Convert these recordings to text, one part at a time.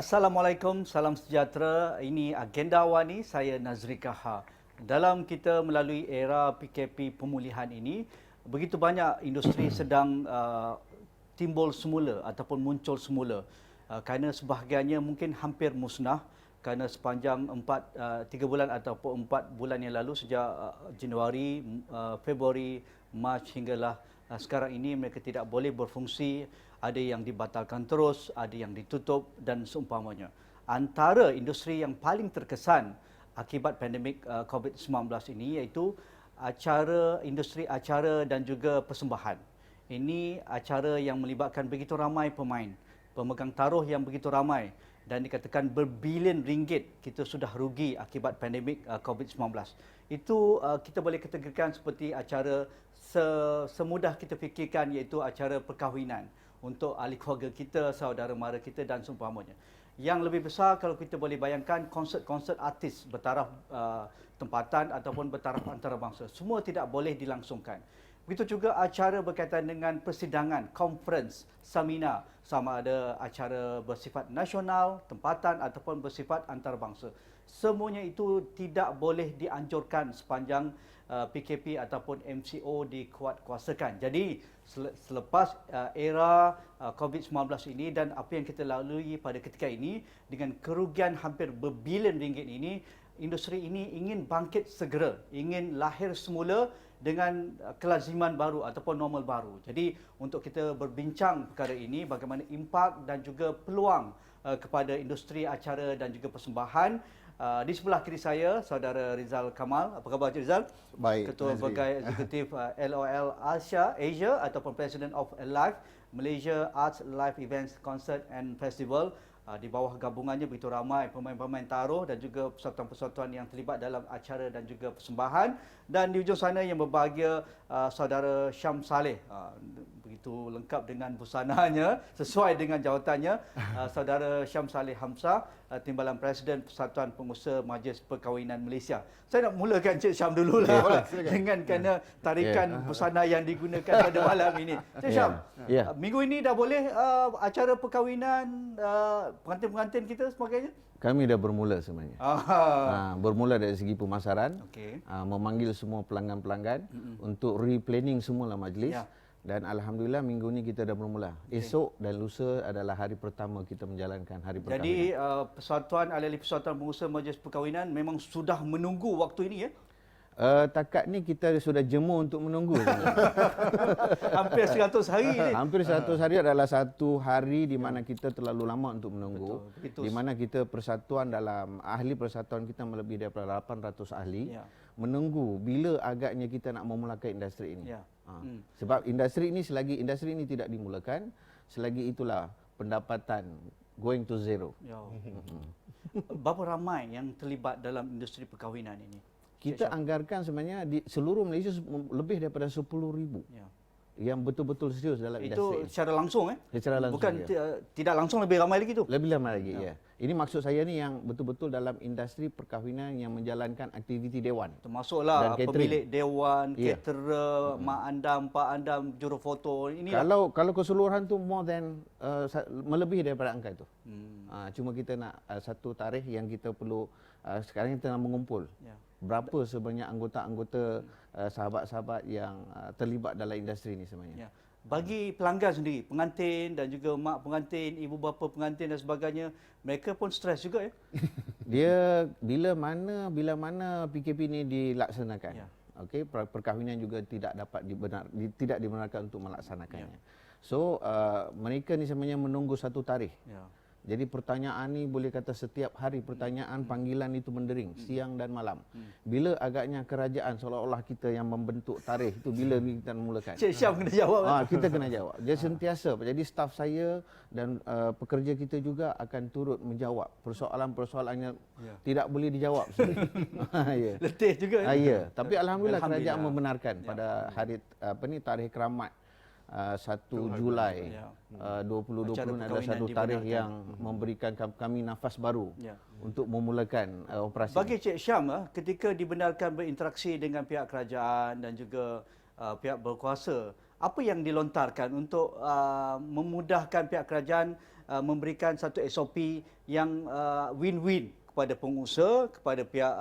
Assalamualaikum, salam sejahtera. Ini Agenda Awani, saya Nazri Kaha. Dalam kita melalui era PKP pemulihan ini, begitu banyak industri sedang timbul semula ataupun muncul semula. Kerana sebahagiannya mungkin hampir musnah kerana sepanjang 3 bulan ataupun 4 bulan yang lalu sejak Januari, Februari, Mac hinggalah sekarang ini mereka tidak boleh berfungsi, ada yang dibatalkan terus, ada yang ditutup dan seumpamanya. Antara industri yang paling terkesan akibat pandemik COVID-19 ini iaitu industri acara dan juga persembahan. Ini acara yang melibatkan begitu ramai pemain, pemegang taruh yang begitu ramai dan dikatakan berbilion ringgit kita sudah rugi akibat pandemik COVID-19. Itu kita boleh kategorikan seperti acara semudah kita fikirkan iaitu acara perkahwinan untuk ahli keluarga kita, saudara mara kita dan seumpamanya. Yang lebih besar kalau kita boleh bayangkan konsert-konsert artis bertaraf tempatan ataupun bertaraf antarabangsa. Semua tidak boleh dilangsungkan. Begitu juga acara berkaitan dengan persidangan, conference, seminar, sama ada acara bersifat nasional, tempatan ataupun bersifat antarabangsa. Semuanya itu tidak boleh dianjurkan sepanjang PKP ataupun MCO dikuatkuasakan. Jadi selepas era COVID-19 ini dan apa yang kita lalui pada ketika ini dengan kerugian hampir berbilion ringgit ini, industri ini ingin bangkit segera, ingin lahir semula dengan kelaziman baru ataupun normal baru. Jadi untuk kita berbincang perkara ini, bagaimana impak dan juga peluang kepada industri acara dan juga persembahan. Di sebelah kiri saya, Saudara Rizal Kamal. Apa khabar Cik Rizal? Baik. Ketua Bagai Eksekutif LOL Asia ataupun President of Alive, Malaysia Arts Live Events Concert and Festival. Di bawah gabungannya begitu ramai pemain-pemain taruh dan juga persatuan-persatuan yang terlibat dalam acara dan juga persembahan. Dan di ujung sana yang berbahagia Saudara Syam Saleh, begitu lengkap dengan busananya sesuai dengan jawatannya. Saudara Syam Saleh Hamzah, Timbalan Presiden Persatuan Pengusaha Majlis Perkahwinan Malaysia. Saya nak mulakan Cik Syam dululah dengan kerana tarikan busana yang digunakan pada malam ini. Cik Syam, minggu ini dah boleh acara perkahwinan pengantin-pengantin kita sebagainya? Kami dah bermula sebenarnya. Bermula dari segi pemasaran, memanggil semua pelanggan-pelanggan untuk replanning semula majlis. Dan Alhamdulillah minggu ni kita dah bermula. Esok dan lusa adalah hari pertama kita menjalankan hari perkahwinan. Jadi Persatuan Ahli Persatuan Pengusaha Majlis Perkahwinan memang sudah menunggu waktu ini ya? Takat ni kita sudah jemur untuk menunggu. Hampir 100 hari ni. Hampir 100 hari adalah satu hari di mana kita terlalu lama untuk menunggu. Betul. Di mana kita persatuan dalam ahli persatuan kita melebihi daripada 800 ahli. Menunggu bila agaknya kita nak memulakan industri ini. Sebab industri ini selagi industri ini tidak dimulakan, selagi itulah pendapatan going to zero. Berapa ramai yang terlibat dalam industri perkahwinan ini? Kita anggarkan sebenarnya di seluruh Malaysia lebih daripada 10,000 yang betul-betul serius dalam industri. Itu secara langsung Secara langsung. Bukan tidak langsung lebih ramai lagi tu. Lebih ramai lagi ya. Ini maksud saya ni yang betul-betul dalam industri perkahwinan yang menjalankan aktiviti dewan. Termasuklah pemilik dewan, caterer, mak andam, pak andam, jurufoto. Ini kalau keseluruhan tu more than melebihi daripada angka itu. Cuma kita nak satu tarikh yang kita perlu sekarang kita nak mengumpul. Berapa sebenarnya anggota-anggota sahabat-sahabat yang terlibat dalam industri ini sebenarnya. Bagi pelanggan sendiri, pengantin dan juga mak pengantin, ibu bapa pengantin dan sebagainya, mereka pun stres juga ya. Dia bila mana PKP ini dilaksanakan. Okey, perkahwinan juga tidak dapat tidak dibenarkan untuk melaksanakannya. So mereka ni sebenarnya menunggu satu tarikh. Jadi pertanyaan ni boleh kata setiap hari pertanyaan panggilan itu mendering siang dan malam. Bila agaknya kerajaan seolah-olah kita yang membentuk tarikh itu bila ni kita mulakan. Cik Syam kena jawab. Kita kena jawab. Dia sentiasa. Jadi staf saya dan pekerja kita juga akan turut menjawab persoalan-persoalan yang tidak boleh dijawab. Letih juga. Tapi alhamdulillah kerajaan membenarkan pada hari tarikh keramat 1 Julai 2020 adalah satu tarikh yang memberikan kami nafas baru untuk memulakan operasi. Bagi Cik Syam, ketika dibenarkan berinteraksi dengan pihak kerajaan dan juga pihak berkuasa, apa yang dilontarkan untuk memudahkan pihak kerajaan memberikan satu SOP yang win-win kepada pengusaha, kepada pihak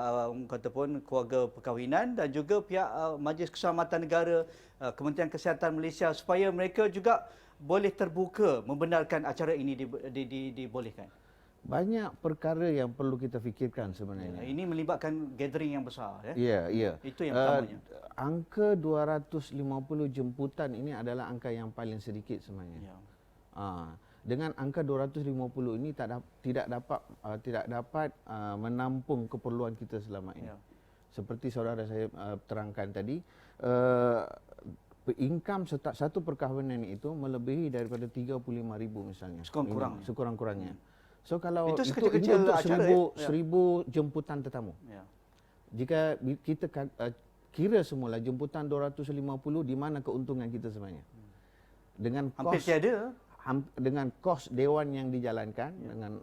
kataupun keluarga perkahwinan dan juga pihak Majlis Keselamatan Negara, Kementerian Kesihatan Malaysia supaya mereka juga boleh terbuka membenarkan acara ini dibolehkan. Banyak perkara yang perlu kita fikirkan sebenarnya. Ini melibatkan gathering yang besar, ya. Ya, ya. Itu yang pertamanya. Angka 250 jemputan ini adalah angka yang paling sedikit sebenarnya. Ya. Dengan angka 250 ini tidak dapat menampung keperluan kita selama ini. Ya. Seperti saudara saya terangkan tadi, income satu perkahwinan itu melebihi daripada 35,000 misalnya. Sekurang-kurangnya. Sekurang-kurangnya. So kalau itu itu sekecil-kecil untuk acara, 1000 jemputan tetamu. Ya. Jika kita kira semula jemputan 250, di mana keuntungan kita sebenarnya? Dengan Hampir kos tiada. dengan kos dewan yang dijalankan, dengan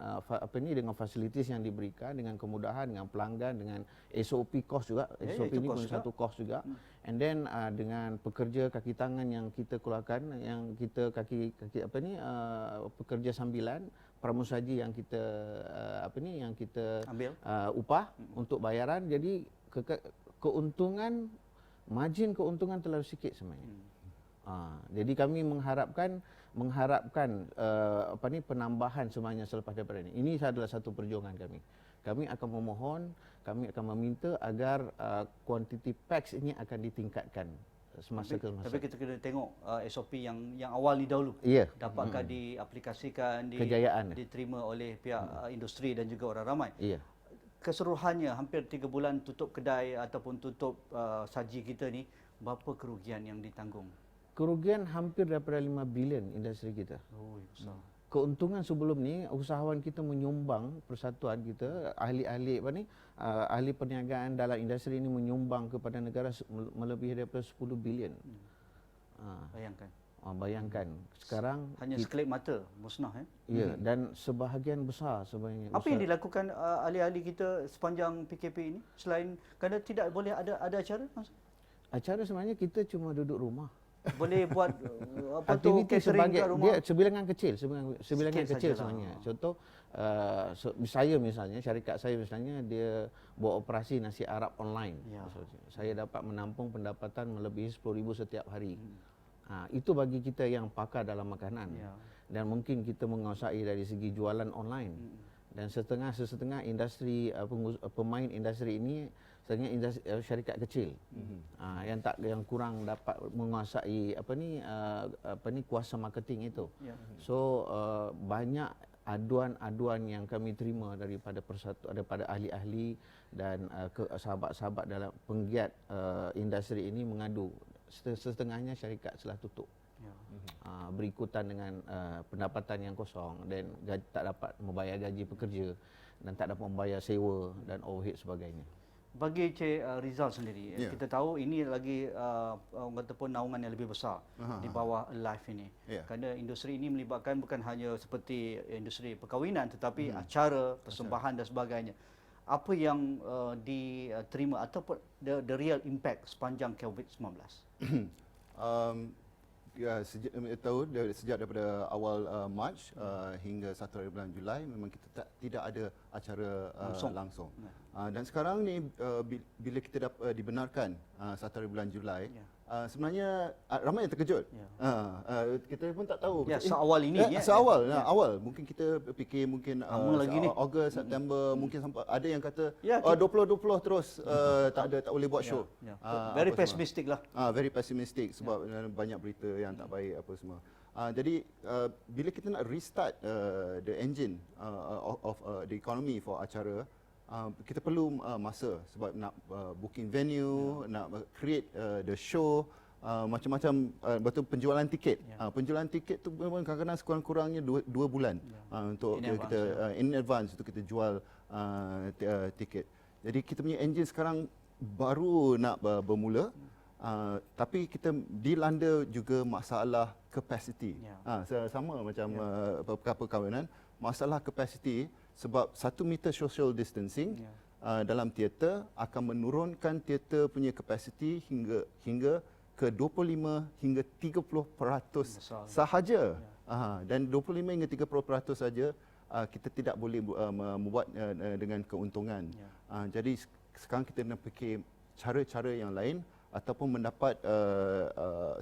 fasilitas yang diberikan, dengan kemudahan, dengan pelanggan, dengan SOP kos juga. SOP ini pun satu kos juga. And then dengan pekerja kaki tangan yang kita keluarkan, yang kita pekerja sambilan, pramusaji yang kita yang kita ambil upah untuk bayaran. Jadi keuntungan, margin keuntungan terlalu sikit sebenarnya. Jadi kami mengharapkan penambahan sebenarnya selepas daripada ini. Ini adalah satu perjuangan kami. Kami akan memohon, kami akan meminta agar kuantiti packs ini akan ditingkatkan semasa ke masa. Tapi kita kena tengok SOP yang awal ni dahulu. Ya. Dapatkah diaplikasikan, kejayaan diterima oleh pihak industri dan juga orang ramai. Iya. Keseluruhannya hampir 3 bulan tutup kedai ataupun tutup saji kita ni, berapa kerugian yang ditanggung? Kerugian hampir daripada 5 bilion industri kita. Oh, besar. Keuntungan sebelum ni usahawan kita menyumbang, persatuan kita, ahli-ahli ahli perniagaan dalam industri ini menyumbang kepada negara melebihi daripada 10 bilion. Bayangkan. Bayangkan sekarang hanya sekelip mata musnah, Ya, dan sebahagian besar sebenarnya. Apa yang dilakukan ahli-ahli kita sepanjang PKP ini selain kerana tidak boleh ada acara? Acara sebenarnya kita cuma duduk rumah. Boleh buat aktiviti sebagai kat rumah? dia sebilangan kecil Sikit sebenarnya. Contoh saya misalnya, syarikat saya misalnya dia buat operasi nasi Arab online. Ya. Saya dapat menampung pendapatan melebihi 10,000 setiap hari. Itu bagi kita yang pakar dalam makanan. Ya. Dan mungkin kita menguasai dari segi jualan online. Dan setengah industri pemain industri ini sebenarnya syarikat kecil yang kurang dapat menguasai kuasa marketing itu. Ya. So banyak aduan-aduan yang kami terima daripada daripada ahli-ahli dan sahabat-sahabat dalam penggiat industri ini mengadu. Setengahnya syarikat telah tutup. Ya. Berikutan dengan pendapatan yang kosong dan tak dapat membayar gaji pekerja dan tak dapat membayar sewa dan overhead sebagainya. Bagi Cik Rizal sendiri, kita tahu ini lagi ataupun naungan yang lebih besar di bawah Alive ini. Kerana industri ini melibatkan bukan hanya seperti industri perkahwinan tetapi acara, persembahan dan sebagainya. Apa yang diterima ataupun the real impact sepanjang COVID-19? Sejak daripada awal Mac hingga 1 hari bulan Julai memang kita tidak ada acara langsung. Dan sekarang ni bila kita dibenarkan 1 hari bulan Julai, sebenarnya ramai yang terkejut. Kita pun tak tahu. Seawal ini awal mungkin kita fikir mungkin Ogos, September, mungkin sampai ada yang kata 2020 terus tak boleh buat show. Very pessimistic lah. Very pessimistic sebab banyak berita yang tak baik apa semua. Jadi bila kita nak restart the engine of the economy for acara, kita perlu masa sebab nak booking venue, nak create the show, macam-macam, betul penjualan tiket. Penjualan tiket tu memang kadang-kadang sekurang-kurangnya 2 bulan untuk kita in advance untuk kita jual tiket. Jadi kita punya engine sekarang baru nak bermula. Tapi kita dilanda juga masalah capacity. Sama macam perkahwinan, masalah capacity sebab 1 meter social distancing dalam teater akan menurunkan teater punya capacity hingga ke 25 hingga 30% sahaja. Dan 25 hingga 30% saja kita tidak boleh membuat dengan keuntungan. Jadi sekarang kita nak fikir cara-cara yang lain ataupun mendapat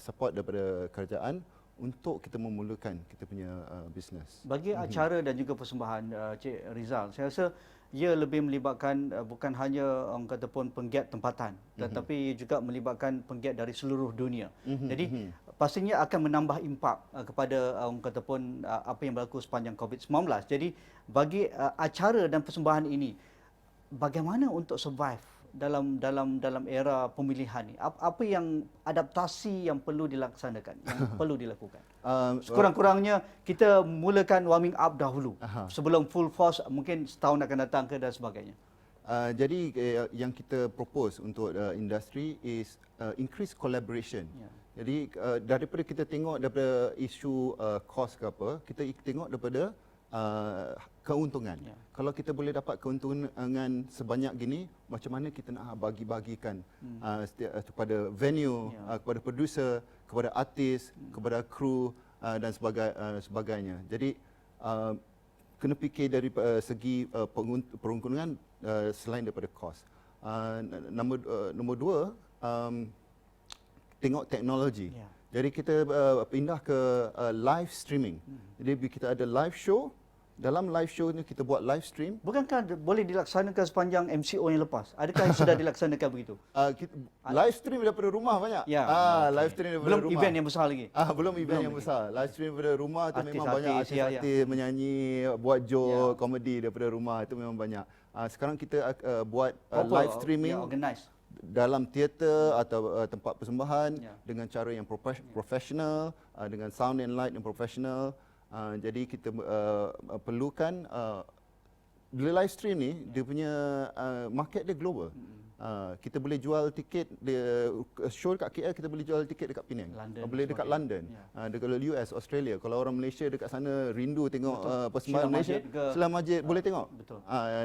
support daripada kerajaan untuk kita memulakan kita punya bisnes. Bagi acara dan juga persembahan Cik Rizal, saya rasa ia lebih melibatkan bukan hanya orang kata pun penggiat tempatan, tetapi juga melibatkan penggiat dari seluruh dunia. Jadi pastinya akan menambah impak kepada orang kata pun apa yang berlaku sepanjang COVID-19. Jadi bagi acara dan persembahan ini, bagaimana untuk survive dalam era pemilihan ni? Apa yang adaptasi yang perlu dilaksanakan, yang perlu dilakukan? Sekurang-kurangnya kita mulakan warming up dahulu sebelum full force mungkin setahun akan datang ke dan sebagainya. Jadi yang kita propose untuk industri is increase collaboration. Jadi daripada kita tengok daripada isu cost ke apa, kita tengok daripada keuntungan. Kalau kita boleh dapat keuntungan sebanyak gini, macam mana kita nak bagi-bagikan kepada venue, kepada producer, kepada artis, kepada kru dan sebagainya. Jadi kena fikir dari segi peruntungan selain daripada kos. Nombor dua, tengok teknologi. Jadi kita pindah ke live streaming. Jadi kita ada live show. Dalam live show ni kita buat live stream. Bukankah boleh dilaksanakan sepanjang MCO yang lepas? Adakah yang sudah dilaksanakan begitu? Live stream daripada rumah banyak. Live stream daripada belum rumah. Belum event yang besar lagi. Belum event yang besar. Live stream daripada rumah tu memang banyak artis menyanyi, buat joke, komedi daripada rumah, itu memang banyak. Sekarang kita buat live streaming dalam teater atau tempat persembahan dengan cara yang profesional, dengan sound and light yang profesional. Jadi kita perlukan bila live stream ni dia punya market dia global. Kita boleh jual tiket show dekat KL, kita boleh jual tiket dekat Penang. Boleh dekat London, dekat US, Australia. Kalau orang Malaysia dekat sana rindu tengok persembahan Malaysia, Sheila Majid boleh tengok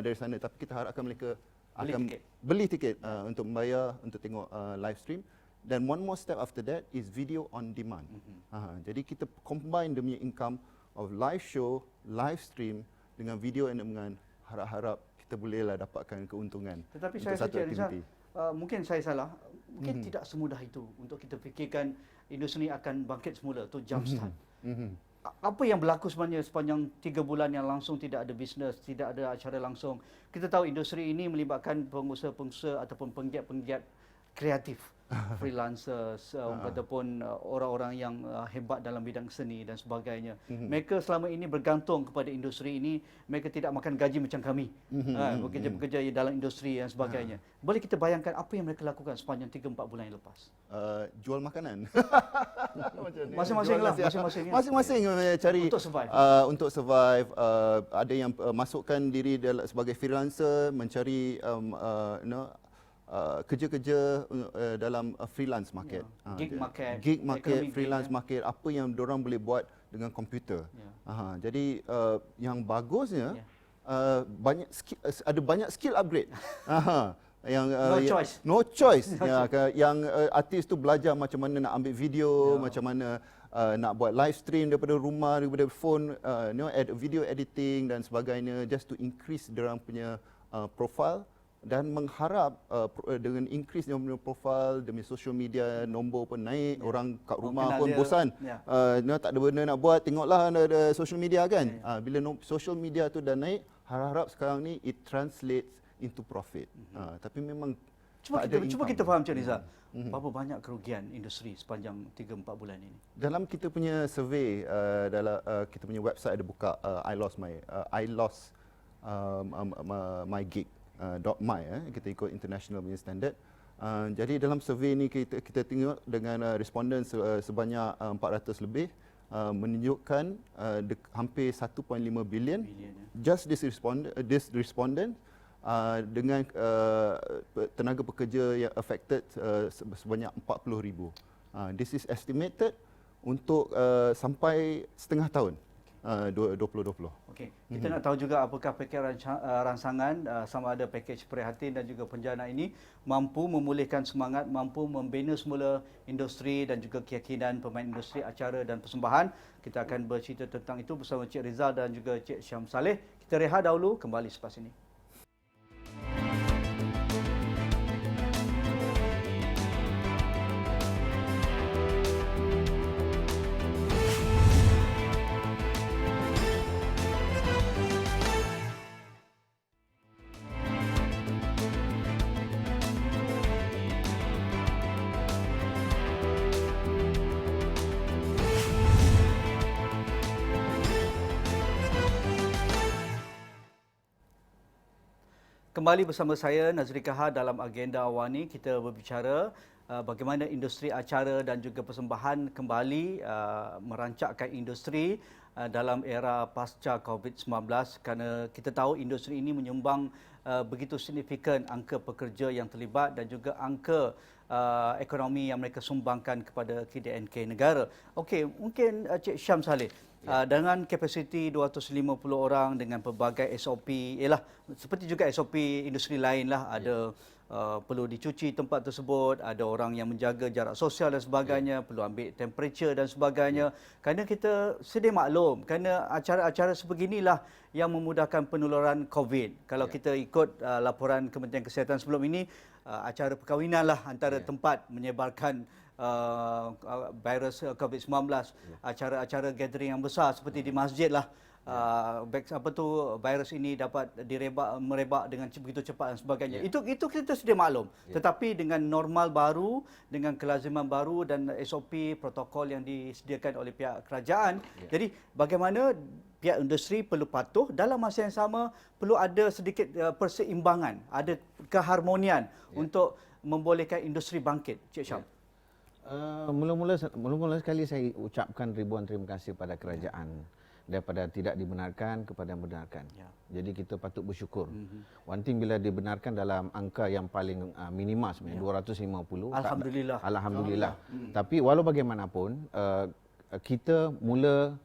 dari sana. Tapi kita harapkan mereka akan beli tiket untuk membayar untuk tengok live stream. Dan one more step after that is video on demand. Jadi kita combine demi income of live show, live stream dengan video on demand. Harap-harap kita bolehlah dapatkan keuntungan. Tetapi untuk saya satu aktiviti. Mungkin saya salah. Mungkin tidak semudah itu untuk kita fikirkan industri akan bangkit semula tu jump start. Apa yang berlaku sebenarnya sepanjang 3 bulan yang langsung tidak ada bisnes, tidak ada acara langsung. Kita tahu industri ini melibatkan pengusaha-pengusaha ataupun penggiat-penggiat kreatif, freelancers, ataupun orang-orang yang hebat dalam bidang seni dan sebagainya. Mereka selama ini bergantung kepada industri ini, mereka tidak makan gaji macam kami. Bekerja-bekerja dalam industri dan sebagainya. Boleh kita bayangkan apa yang mereka lakukan sepanjang 3-4 bulan yang lepas? Jual makanan. Masing-masing cari untuk survive. Untuk survive, ada yang masukkan diri sebagai freelancer, mencari kerja-kerja dalam freelance market. Gig market, freelance market, apa yang diorang boleh buat dengan komputer. Jadi yang bagusnya ada banyak skill upgrade. No choice. Yang artis tu belajar macam mana nak ambil video, macam mana nak buat live stream daripada rumah, daripada phone, video editing dan sebagainya, just to increase diorang punya profile. Dan mengharap dengan increase dia punya profile demi social media, nombor pun naik, orang kat rumah pun bosan. Tak ada benda nak buat, tengoklah ada social media kan. Bila social media tu dah naik, harap-harap sekarang ni it translates into profit. Tapi memang Cuba kita faham Cik Rizal, berapa banyak kerugian industri sepanjang 3-4 bulan ini? Dalam kita punya survey, dalam kita punya website ada buka I lost my gig. .my kita ikut international punya standard. Jadi dalam survey ni kita tengok dengan responden sebanyak 400 lebih, menunjukkan hampir 1.5 bilion just this respondent dengan tenaga pekerja yang affected sebanyak 40,000. This is estimated untuk sampai setengah tahun. 2020. Okey. Kita nak tahu juga apakah pakej rangsangan sama ada pakej prihatin dan juga penjana ini mampu memulihkan semangat, mampu membina semula industri dan juga keyakinan pemain industri acara dan persembahan. Kita akan bercerita tentang itu bersama Cik Rizal dan juga Cik Syam Saleh. Kita rehat dahulu, kembali selepas ini. Kembali bersama saya Nazrika Ha dalam agenda awal ni kita berbicara bagaimana industri acara dan juga persembahan kembali merancakkan industri dalam era pasca COVID-19 kerana kita tahu industri ini menyumbang begitu signifikan angka pekerja yang terlibat dan juga angka ekonomi yang mereka sumbangkan kepada KDNK negara. Okey, mungkin Cik Syam Saleh, dengan kapasiti 250 orang dengan pelbagai SOP, ialah seperti juga SOP industri lain lah, ada perlu dicuci tempat tersebut, ada orang yang menjaga jarak sosial dan sebagainya, perlu ambil temperature dan sebagainya. Kerana kita sedia maklum, kerana acara-acara sebeginilah yang memudahkan penularan COVID. Kalau kita ikut laporan Kementerian Kesihatan sebelum ini, acara perkahwinan lah antara tempat menyebarkan virus COVID-19, acara-acara gathering yang besar seperti di masjid lah. Virus ini dapat merebak dengan begitu cepat dan sebagainya. Itu kita sedia maklum. Tetapi dengan normal baru, dengan kelaziman baru dan SOP protokol yang disediakan oleh pihak kerajaan, jadi bagaimana pihak industri perlu patuh, dalam masa yang sama perlu ada sedikit perseimbangan, ada keharmonian untuk membolehkan industri bangkit. Cik Syam. Mula-mula sekali saya ucapkan ribuan terima kasih pada kerajaan daripada tidak dibenarkan kepada membenarkan. Jadi kita patut bersyukur. One thing bila dibenarkan dalam angka yang paling minima sebenarnya 250. Alhamdulillah. Alhamdulillah. Tapi walau bagaimanapun kita mula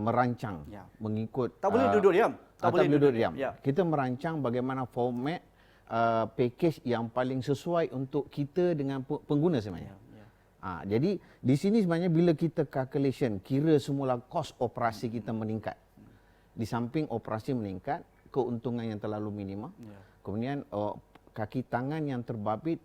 merancang mengikut tak boleh duduk diam. Tak boleh duduk diam. Kita merancang bagaimana format package yang paling sesuai untuk kita dengan pengguna sebenarnya. Jadi di sini sebenarnya bila kita calculation, kira semula kos operasi kita meningkat. Di samping operasi meningkat, keuntungan yang terlalu minima. Kemudian kaki tangan yang terbabit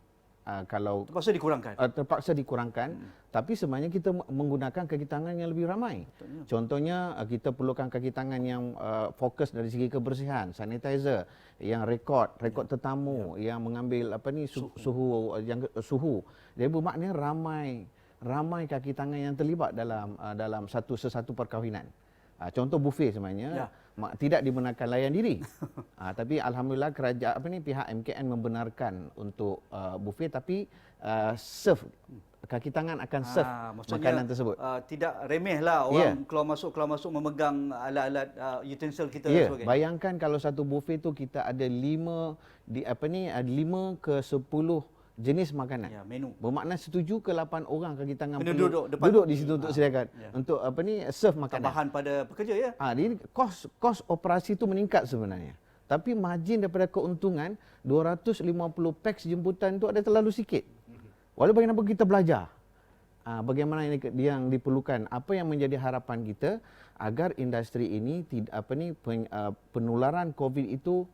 kalau terpaksa dikurangkan. Tapi sebenarnya kita menggunakan kaki tangan yang lebih ramai. Contohnya kita perlukan kaki tangan yang fokus dari segi kebersihan, sanitizer, yang rekod tetamu, yang mengambil suhu. Jadi bermakna ramai kaki tangan yang terlibat dalam satu perkahwinan. Contoh buffet sebenarnya tidak dibenarkan layan diri. Tapi alhamdulillah pihak MKN membenarkan untuk buffet, tapi serve kaki tangan akan serve makanan tersebut. Tidak remehlah orang keluar masuk memegang alat-alat utensil kita dan sebagainya. Bayangkan kalau satu buffet tu kita ada 5 ke 10 jenis makanan. Menu. Bermakna 7 ke 8 orang kaki tangan perlu duduk di situ untuk sediakan untuk serve makanan. Tambahan pada pekerja Jadi kos operasi itu meningkat sebenarnya. Tapi margin daripada keuntungan 250 paks jemputan itu ada terlalu sikit. Walau bagaimanapun kita belajar bagaimana yang diperlukan, apa yang menjadi harapan kita agar industri ini penularan COVID itu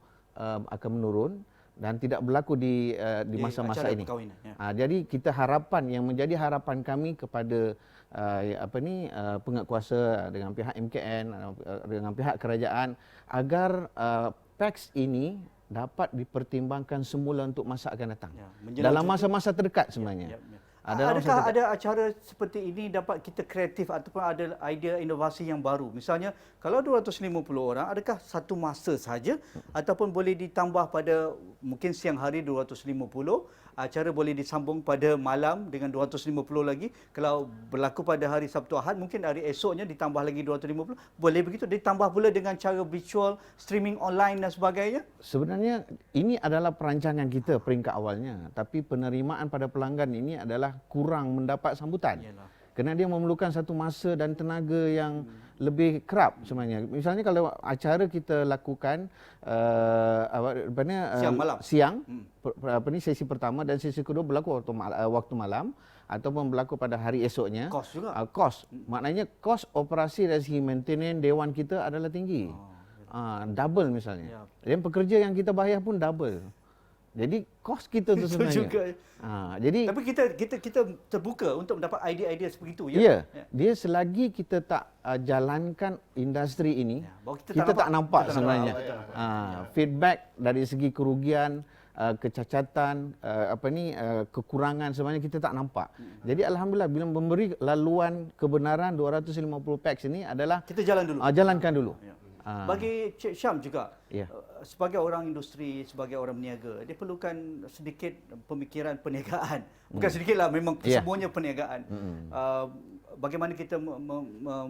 akan menurun dan tidak berlaku di masa-masa ini. Jadi kita harapan yang menjadi harapan kami kepada penguatkuasa dengan pihak MKN, dengan pihak kerajaan agar PAX ini dapat dipertimbangkan semula untuk masa akan datang. Dalam masa-masa terdekat sebenarnya. Adakah ada acara seperti ini dapat kita kreatif ataupun ada idea inovasi yang baru? Misalnya, kalau 250 orang, adakah satu masa saja ataupun boleh ditambah pada mungkin siang hari 250, acara boleh disambung pada malam dengan 250 lagi. Kalau berlaku pada hari Sabtu Ahad, mungkin hari esoknya ditambah lagi 250. Boleh begitu? Ditambah pula dengan cara virtual, streaming online dan sebagainya? Sebenarnya ini adalah perancangan kita peringkat awalnya. Tapi penerimaan pada pelanggan ini adalah kurang mendapat sambutan. Kerana dia memerlukan satu masa dan tenaga yang lebih kerap sebenarnya. Misalnya kalau acara kita lakukan siang, sesi pertama dan sesi kedua berlaku waktu malam ataupun berlaku pada hari esoknya. Kos juga. Kos. Maknanya kos operasi dari segi maintenance dewan kita adalah tinggi. Double misalnya. Dan pekerja yang kita bayar pun double. Jadi kos kita tu sebenarnya. Juga. Jadi tapi kita terbuka untuk mendapat idea-idea seperti itu ya. Ya. Dia selagi kita tak jalankan industri ini, kita tak nampak sebenarnya. Feedback dari segi kerugian, kecacatan, kekurangan sebenarnya kita tak nampak. Jadi alhamdulillah bila memberi laluan kebenaran 250 packs ini adalah kita jalan dulu. Jalankan dulu. Bagi Cik Syam juga, sebagai orang industri, sebagai orang meniaga, dia perlukan sedikit pemikiran perniagaan. Bukan sedikitlah, memang semuanya perniagaan. Bagaimana kita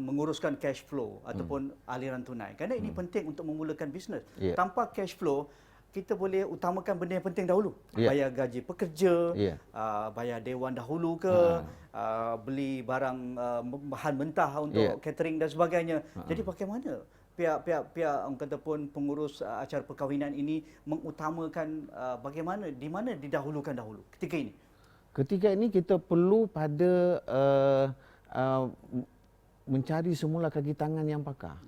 menguruskan cash flow ataupun aliran tunai. Kerana ini penting untuk memulakan bisnes. Tanpa cash flow, kita boleh utamakan benda yang penting dahulu. Bayar gaji pekerja, bayar dewan dahulu ke, beli barang bahan mentah untuk catering dan sebagainya. Jadi bagaimana pihak-pihak orang kata pun pengurus acara perkahwinan ini mengutamakan bagaimana, di mana didahulukan dahulu ketika ini? Ketika ini kita perlu pada mencari semula kaki tangan yang pakar.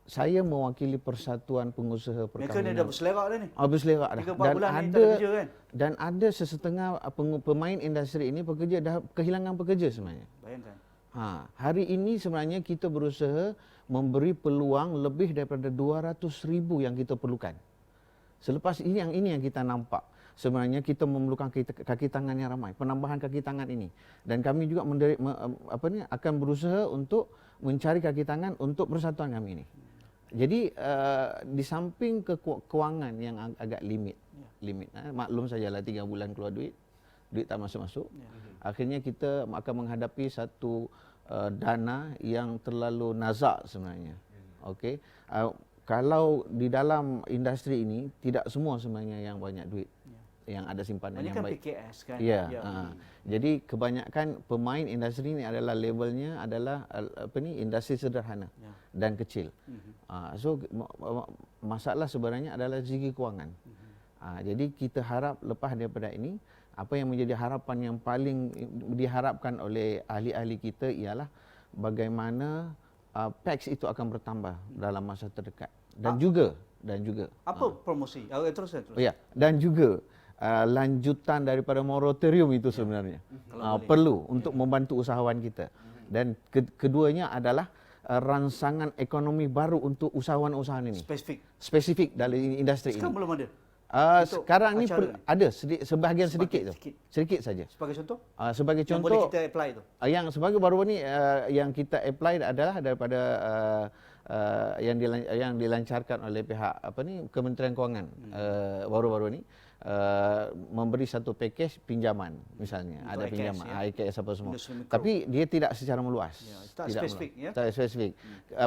Saya mewakili Persatuan Pengusaha Perkahwinan. Mereka ni dah berselerak dah ni. Berselerak dah. 3-4 bulan ni tak ada kerja kan? Dan ada sesetengah pemain industri ini pekerja dah kehilangan pekerja sebenarnya. Bayangkan. Hari ini sebenarnya kita berusaha memberi peluang lebih daripada 200,000 yang kita perlukan. Selepas ini yang kita nampak. Sebenarnya kita memerlukan kaki tangan yang ramai, penambahan kaki tangan ini. Dan kami juga akan berusaha untuk mencari kaki tangan untuk persatuan kami ini. Jadi di samping kewangan yang agak limit. Maklum sajalah 3 bulan keluar duit tak masuk-masuk. Akhirnya kita akan menghadapi satu dana yang terlalu nazak sebenarnya. Okey. Kalau di dalam industri ini tidak semua sebenarnya yang banyak duit, yang ada simpanan yang baik. PKS kan. Ya. Jadi kebanyakan pemain industri ini adalah labelnya adalah industri sederhana dan kecil. So masalah sebenarnya adalah segi kewangan. Jadi kita harap lepas daripada ini, apa yang menjadi harapan yang paling diharapkan oleh ahli-ahli kita ialah bagaimana packs itu akan bertambah dalam masa terdekat. Dan juga apa promosi? Terus. Ya, dan juga lanjutan daripada moratorium itu sebenarnya perlu untuk membantu usahawan kita. Dan keduanya adalah ransangan ekonomi baru untuk usahawan-usahawan ini. Spesifik dalam industri ini. Sekarang belum ada. Sekarang ni ada sebahagian sedikit tu. Sedikit saja. Sebagai contoh? Sebagai contoh yang boleh kita apply tu. Yang sebagai baru ni yang kita apply adalah daripada yang dilancarkan oleh pihak Kementerian Kewangan baru-baru ni. Memberi satu package pinjaman misalnya, untuk ada IKS, pinjaman IKS apa semua, tapi dia tidak secara meluas, tak spesifik tak spesifik.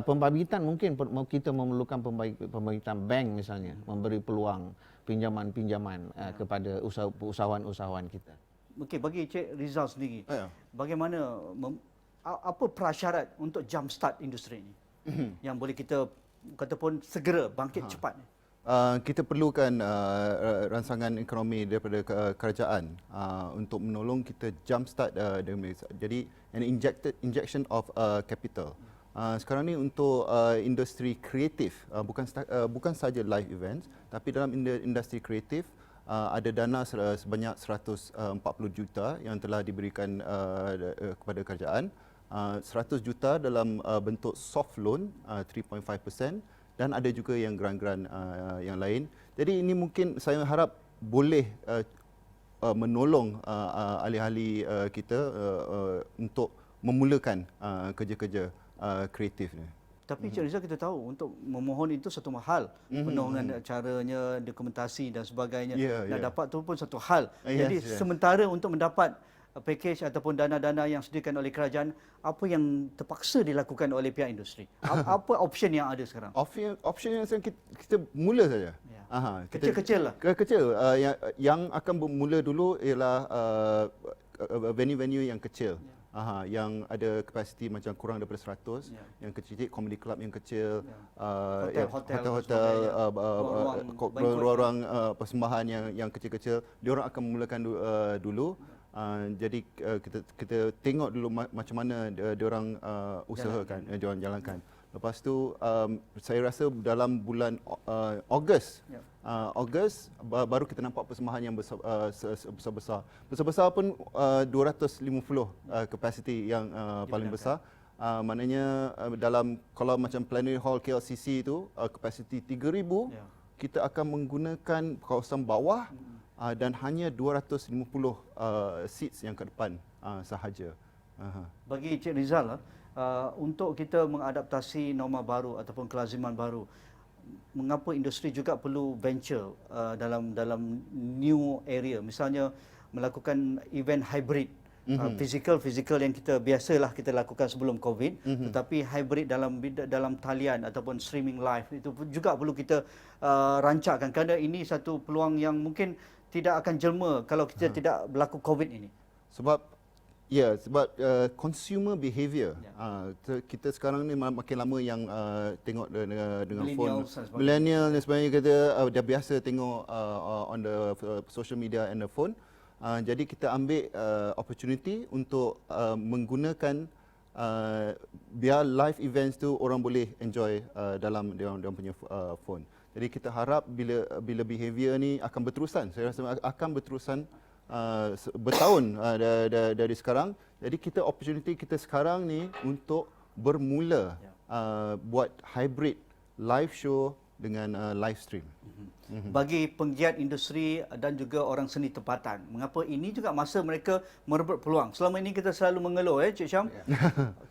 Pembabitan mungkin kita memerlukan pembabitan bank misalnya, memberi peluang pinjaman-pinjaman kepada usahawan-usahawan kita. Okey, bagi Cik Rizal sendiri, bagaimana apa prasyarat untuk jumpstart industri ini yang boleh kita kata pun segera bangkit cepat ni? Kita perlukan ransangan ekonomi daripada kerajaan untuk menolong kita jumpstart jadi an injection of capital. Sekarang ni untuk industri kreatif, bukan saja live events, tapi dalam industri kreatif ada dana sebanyak 140 juta yang telah diberikan kepada kerajaan. 100 juta dalam bentuk soft loan 3.5%. Dan ada juga yang grant-grant yang lain. Jadi ini mungkin saya harap boleh menolong ahli-ahli kita untuk memulakan kerja-kerja kreatif ni. Tapi Cik Rizal, kita tahu untuk memohon itu satu hal, penolongan caranya, dokumentasi dan sebagainya. Dapat tu pun satu hal. Jadi sementara untuk mendapat package ataupun dana-dana yang disediakan oleh kerajaan, apa yang terpaksa dilakukan oleh pihak industri? Apa option yang ada sekarang? Option yang kita mula saja. Kecil-kecil lah. Kecil. Yang akan bermula dulu ialah venue-venue yang kecil. yang ada kapasiti macam kurang daripada 100, yang kecil-kecil, comedy club yang kecil, hotel-hotel, ruang-ruang persembahan yang kecil-kecil, diorang akan memulakan dulu. Jadi kita tengok dulu macam mana diorang usahakan, diorang jalankan. Lepas tu saya rasa dalam bulan Ogos, baru kita nampak persembahan yang besar-besar. Besar-besar pun 250 kapasiti yang paling besar. Maknanya dalam kalau macam Plenary Hall KLCC itu kapasiti 3,000, kita akan menggunakan kawasan bawah dan hanya 250 seats yang ke depan sahaja. Bagi Cik Rizal, untuk kita mengadaptasi norma baru ataupun kelaziman baru, mengapa industri juga perlu venture dalam new area, misalnya melakukan event hybrid, physical yang kita biasalah kita lakukan sebelum COVID, tetapi hybrid dalam talian ataupun streaming live itu juga perlu kita rancangkan, kerana ini satu peluang yang mungkin tidak akan jelma kalau kita tidak berlaku COVID ini. Sebab consumer behavior. Kita sekarang ni makin lama yang tengok dengan phone. Millennial dan sebagainya, kita dah biasa tengok on the social media and the phone. Jadi kita ambil opportunity untuk menggunakan biar live events tu orang boleh enjoy dalam dia punya phone. Jadi kita harap bila behavior ni akan berterusan, saya rasa akan berterusan bertahun dari sekarang. Jadi opportunity kita sekarang ni untuk bermula buat hybrid live show dengan live stream. Bagi penggiat industri dan juga orang seni tempatan, mengapa ini juga masa mereka merebut peluang? Selama ini kita selalu mengeluh, Cik Syam,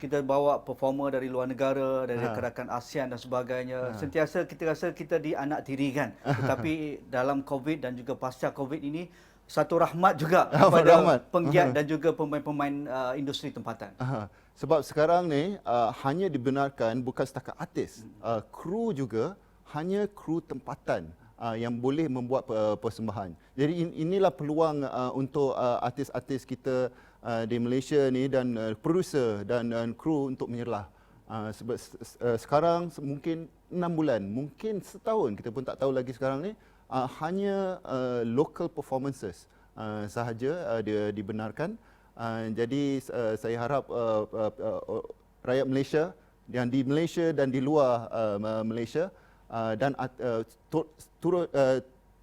kita bawa performer dari luar negara, dari rakan ASEAN dan sebagainya. Sentiasa kita rasa kita dianaktirikan. Tetapi dalam COVID dan juga pasca COVID ini, satu rahmat juga kepada penggiat dan juga pemain-pemain industri tempatan. Sebab sekarang ni hanya dibenarkan bukan setakat artis, kru juga, hanya kru tempatan yang boleh membuat persembahan. Jadi inilah peluang untuk artis-artis kita di Malaysia ni dan producer dan kru untuk menyerlah. Sebab sekarang mungkin 6 bulan, mungkin setahun, kita pun tak tahu lagi sekarang ni, hanya local performances sahaja dia dibenarkan. Jadi saya harap rakyat Malaysia yang di Malaysia dan di luar Malaysia dan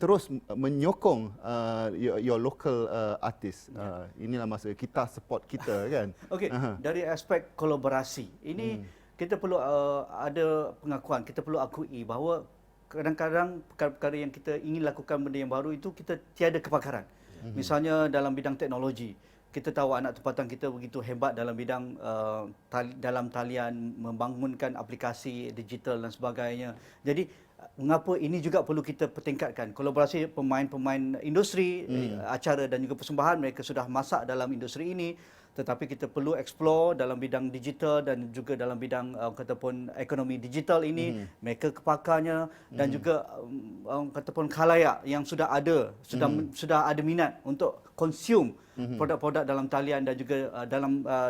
terus menyokong your local artist. Inilah masa kita support kita kan. Okey, dari aspek kolaborasi ini kita perlu ada pengakuan, kita perlu akui bahawa kadang-kadang perkara-perkara yang kita ingin lakukan benda yang baru itu kita tiada kepakaran. Misalnya dalam bidang teknologi, kita tahu anak tempatan kita begitu hebat dalam bidang dalam talian, membangunkan aplikasi digital dan sebagainya. Jadi mengapa ini juga perlu kita pertingkatkan kolaborasi pemain-pemain industri, acara dan juga persembahan, mereka sudah masak dalam industri ini, tetapi kita perlu explore dalam bidang digital dan juga dalam bidang kataupun ekonomi digital ini, mereka kepakarnya dan juga kataupun khalayak yang sudah ada minat untuk consume produk-produk dalam talian dan juga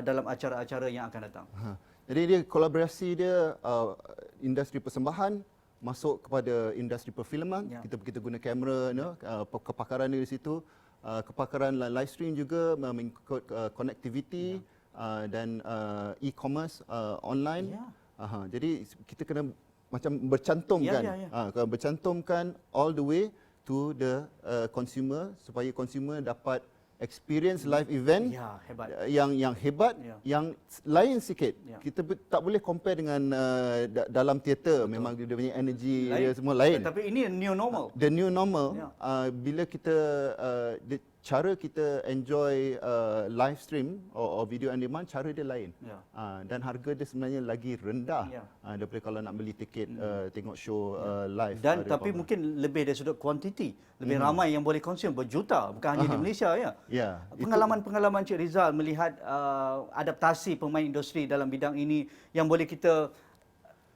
dalam acara-acara yang akan datang. Jadi dia kolaborasi dia industri persembahan masuk kepada industri perfilman. Kita guna kamera, kepakaran dia di situ. Kepakaran live stream juga mengikut connectivity dan e-commerce online. Jadi kita kena macam bercantumkan, bercantumkan all the way to the consumer supaya consumer dapat experience live event yang hebat, yang lain sikit. Kita tak boleh compare dengan dalam teater. Memang dia punya energy dia semua lain. Tapi ini new normal. The new normal, bila kita cara kita enjoy live stream or video on demand, cara dia lain. Dan harga dia sebenarnya lagi rendah daripada kalau nak beli tiket tengok show live. Dan tapi mungkin lebih dari sudut kuantiti, lebih ramai yang boleh consume, berjuta, bukan hanya di Malaysia ya. Pengalaman Cik Rizal melihat adaptasi pemain industri dalam bidang ini yang boleh kita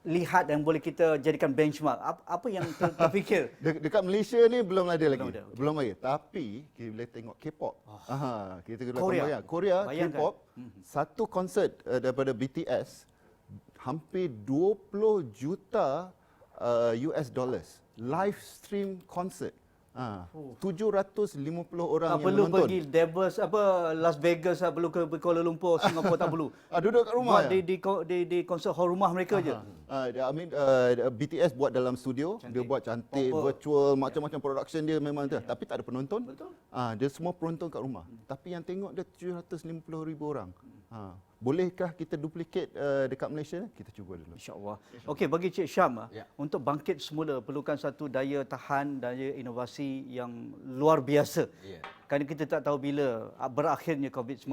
lihat dan boleh kita jadikan benchmark? Apa yang terfikir? Dekat Malaysia ni belum ada lagi. ada, okey. Belum lagi. Tapi kita boleh tengok K-pop. Kita boleh Korea. bayang. Korea Bayangkan. K-pop satu konsert daripada BTS hampir 20 juta US dollars. Live stream concert. 750 orang Tak yang perlu menonton. pergi Las Vegas, perlu ke Kuala Lumpur, Singapura, tak perlu. Duduk kat rumah. Buat di konsert hall rumah mereka je. BTS buat dalam studio, dia buat cantik, virtual, macam-macam production dia memang tu. Tapi tak ada penonton. Betul. Dia semua penonton kat rumah. Tapi yang tengok dia 750,000 orang. Bolehkah kita duplicate dekat Malaysia? Kita cuba dulu. InsyaAllah. Okey, bagi Cik Syam, Ya. untuk bangkit semula perlukan satu daya tahan, daya inovasi yang luar biasa. Ya. Kerana kita tak tahu bila berakhirnya COVID-19.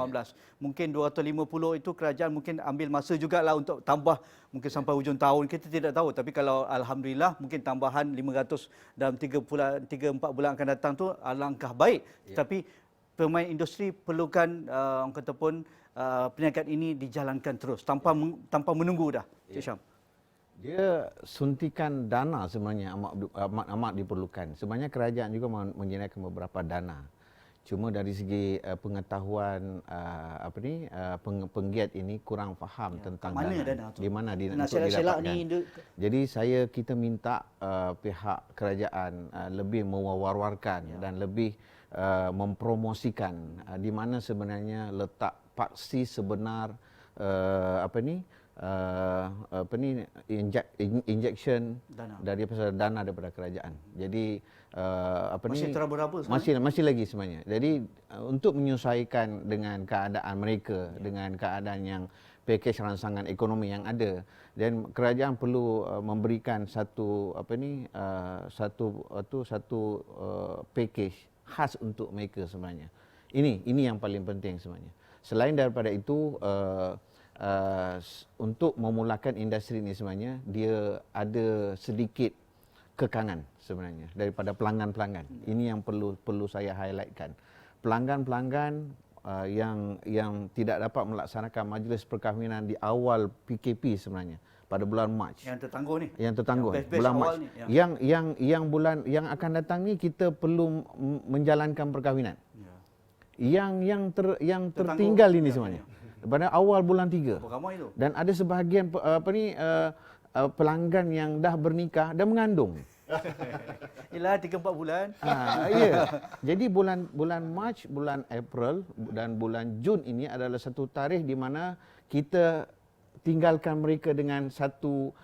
Mungkin 250 itu kerajaan mungkin ambil masa jugalah untuk tambah mungkin sampai hujung tahun. Kita tidak tahu. Tapi kalau alhamdulillah mungkin tambahan 500 dalam 3-4 bulan akan datang tu alangkah baik. Tapi pemain industri perlukan orang kata pun perniagaan ini dijalankan terus tanpa menunggu dah. Cik Syam. Dia suntikan dana sebenarnya amat diperlukan. Sebenarnya kerajaan juga menyediakan beberapa dana. Cuma dari segi pengetahuan penggiat ini kurang faham tentang mana dana. dana tu? Di mana Nak selak-selak ni Jadi kita minta pihak kerajaan lebih mewar-warkan dan lebih mempromosikan di mana sebenarnya letak paksi sebenar injection dana daripada kerajaan. Jadi masih teraba-raba sebenarnya? masih lagi sebenarnya. Jadi untuk menyesuaikan dengan keadaan mereka, dengan keadaan yang pakej rangsangan ekonomi yang ada, dan kerajaan perlu memberikan satu pakej khas untuk mereka sebenarnya. Ini yang paling penting sebenarnya. Selain daripada itu, untuk memulakan industri ini sebenarnya, dia ada sedikit kekangan sebenarnya daripada pelanggan-pelanggan. Ini yang perlu saya highlightkan. Pelanggan-pelanggan yang tidak dapat melaksanakan majlis perkahwinan di awal PKP sebenarnya pada bulan Mac. Yang tertangguh ni. Yang tertangguh Yang bulan Mac. ni, Yang akan datang ni kita perlu menjalankan perkahwinan. Yang tertinggal ini sebenarnya. Pada awal bulan 3. Ramai tu. Dan ada sebahagian pelanggan yang dah bernikah dan mengandung. Yalah 3-4 bulan. Ya. Jadi bulan Mac, bulan April dan bulan Jun ini adalah satu tarikh di mana kita tinggalkan mereka dengan satu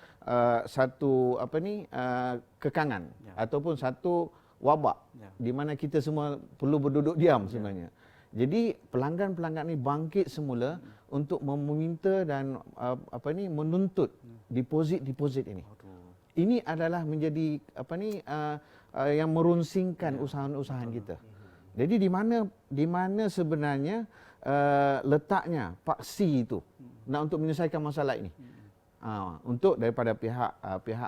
kekangan ataupun satu wabak di mana kita semua perlu berduduk diam sebenarnya. Jadi pelanggan-pelanggan ini bangkit semula untuk meminta dan menuntut deposit ini. Ini adalah menjadi yang merunsingkan usaha-usaha kita. Jadi di mana sebenarnya letaknya paksi itu untuk menyelesaikan masalah ini. Untuk daripada pihak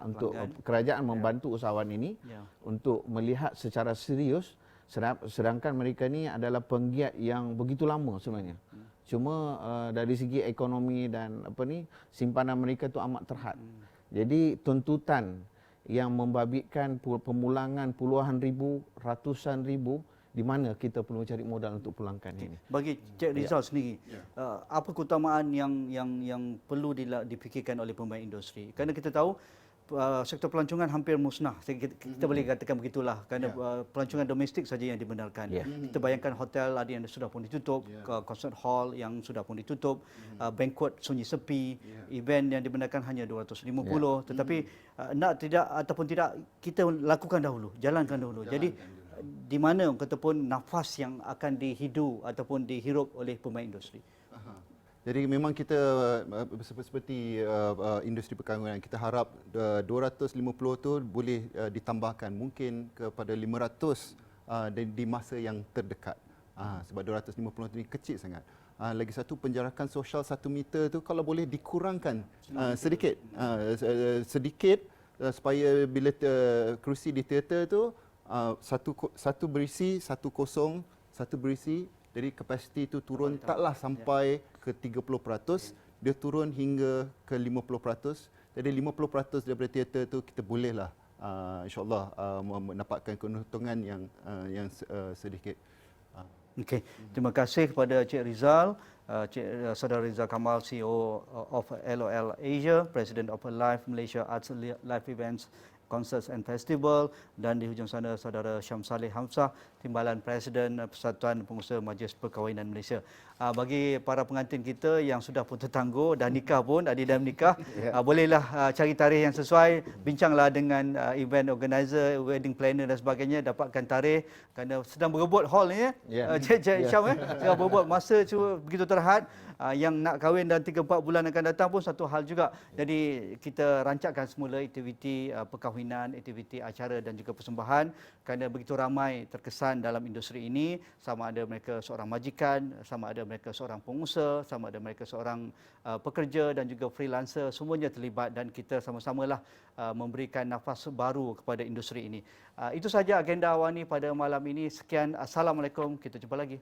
untuk kerajaan membantu usahawan ini untuk melihat secara serius, sedangkan mereka ni adalah penggiat yang begitu lama sebenarnya. Cuma dari segi ekonomi dan simpanan mereka tu amat terhad. Jadi tuntutan yang membabitkan pemulangan puluhan ribu, ratusan ribu, di mana kita perlu cari modal untuk pulangkan ini. Bagi Cik Rizal sendiri, apa keutamaan yang perlu dipikirkan oleh pemain industri? Kerana kita tahu sektor pelancongan hampir musnah. Kita boleh katakan begitulah kerana pelancongan domestik saja yang dibenarkan. Kita bayangkan hotel ada yang sudah pun ditutup, concert hall yang sudah pun ditutup, banquet sunyi sepi, event yang dibenarkan hanya 250. Tetapi nak tidak ataupun tidak, kita lakukan dahulu, jalankan dahulu. Jadi di mana kata pun nafas yang akan dihidu ataupun dihirup oleh pemain industri. Jadi memang kita seperti industri perkahwinan, kita harap 250 tu boleh ditambahkan mungkin kepada 500 di masa yang terdekat. Sebab 250 tu ni kecil sangat. Lagi satu, penjarakan sosial 1 meter tu kalau boleh dikurangkan sedikit. Supaya bila kerusi di teater tu satu berisi, satu kosong, satu berisi. Jadi kapasiti itu turun taklah sampai ke 30%, dia turun hingga ke 50%. Jadi 50% daripada teater tu kita bolehlah insya-Allah mendapatkan keuntungan yang sedikit. Okey, terima kasih kepada Cik Rizal, Saudara Rizal Kamal, CEO of LOL Asia, President of Live Malaysia Arts Live Events, Concerts and Festival, dan di hujung sana Saudara Syamsaleh Hamzah, Timbalan Presiden Persatuan Pengusaha Majlis Perkahwinan Malaysia. Bagi para pengantin kita yang sudah pun tertangguh, dah nikah pun, ada dah menikah, bolehlah cari tarikh yang sesuai, bincanglah dengan event organizer, wedding planner dan sebagainya, dapatkan tarikh kerana sedang berebut hall ni Cik Syam sedang berebut masa begitu terhad. Yang nak kahwin dalam 3-4 bulan akan datang pun satu hal juga. Jadi kita rancangkan semula aktiviti perkahwinan, aktiviti acara dan juga persembahan kerana begitu ramai terkesan dalam industri ini, sama ada mereka seorang majikan, sama ada mereka seorang pengusaha, sama ada mereka seorang pekerja dan juga freelancer, semuanya terlibat dan kita sama-samalah memberikan nafas baru kepada industri ini. Itu saja agenda Awani pada malam ini. Sekian, Assalamualaikum, kita jumpa lagi.